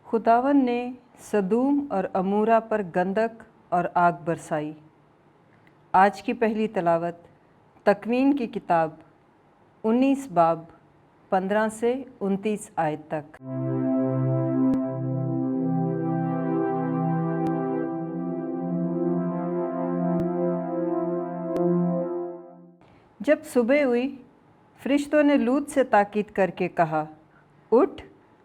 खुदावन ने सदूम और अमूरा पर गंधक और आग बरसाई। आज की पहली तलावत तकवीन की किताब 19 बाब 15 से 29 आयत तक। जब सुबह हुई, फरिश्तों ने लूत से ताकीद करके कहा, उठ,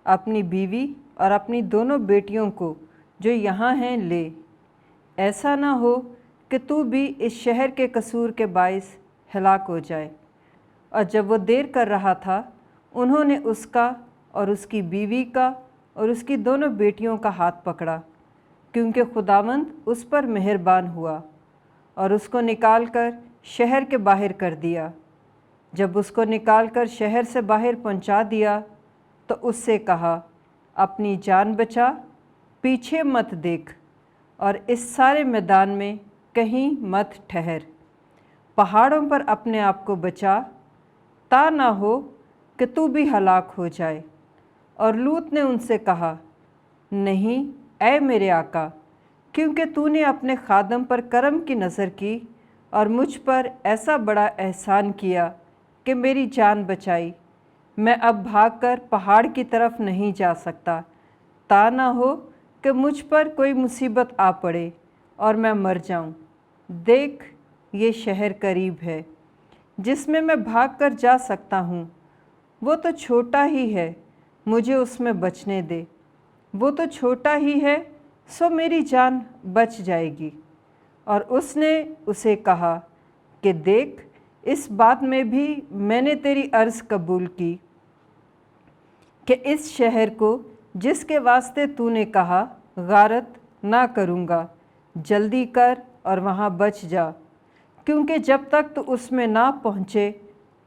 अपनी बीवी और अपनी दोनों बेटियों को जो यहाँ हैं ले। ऐसा ना हो कि तू भी इस शहर के कसूर के बाइस हलाक हो जाए। और जब वो देर कर रहा था, उन्होंने उसका और उसकी बीवी का और उसकी दोनों बेटियों का हाथ पकड़ा, क्योंकि खुदावंद उस पर मेहरबान हुआ और उसको निकालकर शहर के बाहर कर दिया। जब उसको निकालकर शहर से बाहर पहुंचा दिया तो उससे कहा, अपनी जान बचा, पीछे मत देख और इस सारे मैदान में कहीं मत ठहर। पहाड़ों पर अपने आप को बचा, ता ना हो कि तू भी हलाक हो जाए। और लूत ने उनसे कहा, नहीं ऐ मेरे आका, क्योंकि तूने अपने खादम पर करम की नज़र की और मुझ पर ऐसा बड़ा एहसान किया कि मेरी जान बचाई। मैं अब भागकर पहाड़ की तरफ नहीं जा सकता, ता ना हो कि मुझ पर कोई मुसीबत आ पड़े और मैं मर जाऊं। देख, ये शहर करीब है जिसमें मैं भागकर जा सकता हूँ। वो तो छोटा ही है, मुझे उसमें बचने दे। वो तो छोटा ही है, सो मेरी जान बच जाएगी। और उसने उसे कहा कि देख, इस बात में भी मैंने तेरी अर्ज़ कबूल की कि इस शहर को जिसके वास्ते तूने कहा गारत ना करूँगा, जल्दी कर और वहाँ बच जा, क्योंकि जब तक तू उसमें ना पहुँचे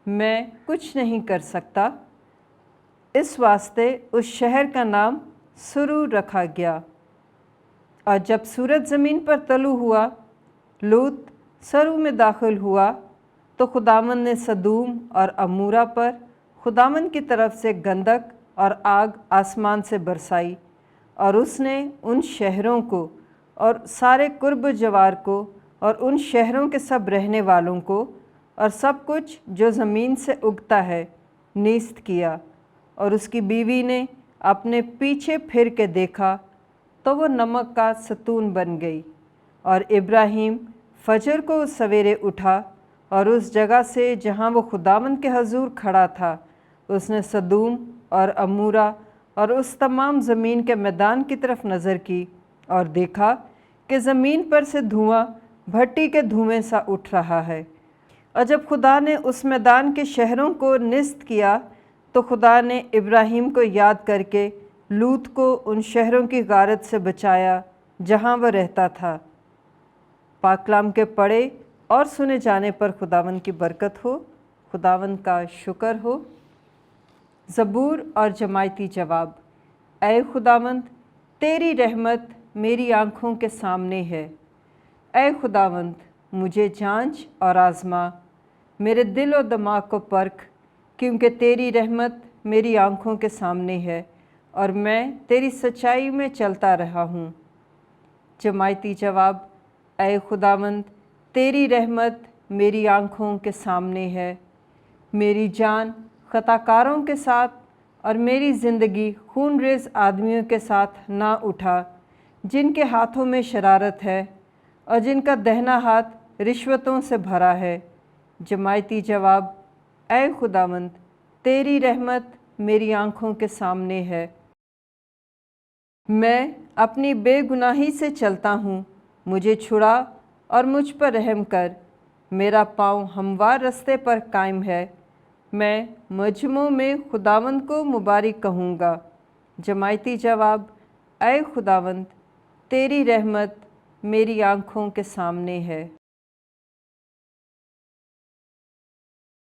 मैं कुछ नहीं कर सकता। इस वास्ते उस शहर का नाम सुरू रखा गया। और जब सूरज ज़मीन पर तलू हुआ, लूत सरू में दाखिल हुआ तो खुदावन ने सदूम और अमूरा पर खुदावन की तरफ से गंधक और आग आसमान से बरसाई। और उसने उन शहरों को और सारे कुर्ब जवार को और उन शहरों के सब रहने वालों को और सब कुछ जो ज़मीन से उगता है नीस्त किया। और उसकी बीवी ने अपने पीछे फिर के देखा तो वो नमक का सतून बन गई। और इब्राहिम फजर को सवेरे उठा और उस जगह से जहाँ वो खुदावंद के हजूर खड़ा था, उसने सदूम और अमूरा और उस तमाम ज़मीन के मैदान की तरफ नज़र की और देखा कि ज़मीन पर से धुआं भट्टी के धुएं सा उठ रहा है। और जब खुदा ने उस मैदान के शहरों को निस्त किया तो खुदा ने इब्राहिम को याद करके लूत को उन शहरों की गारत से बचाया जहाँ वह रहता था। पाकलाम के पढ़े और सुने जाने पर खुदावंद की बरकत हो। खुदावंद का शुक्र हो। ज़बूर और जमायती जवाब। ऐ खुदावंद, तेरी रहमत मेरी आँखों के सामने है। ऐ खुदावंद, मुझे जांच और आज़मा, मेरे दिल और दिमाग को परख, क्योंकि तेरी रहमत मेरी आँखों के सामने है और मैं तेरी सच्चाई में चलता रहा हूँ। जमायती जवाब। ऐ खुदावंद, तेरी रहमत मेरी आँखों के सामने है। मेरी जान खताकारों के साथ और मेरी ज़िंदगी खूनरेज़ आदमियों के साथ ना उठा, जिनके हाथों में शरारत है और जिनका दहना हाथ रिश्वतों से भरा है। जमायती जवाब। ऐ खुदावंद, तेरी रहमत मेरी आँखों के सामने है। मैं अपनी बेगुनाही से चलता हूँ, मुझे छुड़ा और मुझ पर रहम कर। मेरा पाँव हमवार रस्ते पर कायम है। मैं मजमों में खुदावंद को मुबारक कहूँगा। जमायती जवाब। ऐ खुदावंद, तेरी रहमत मेरी आँखों के सामने है।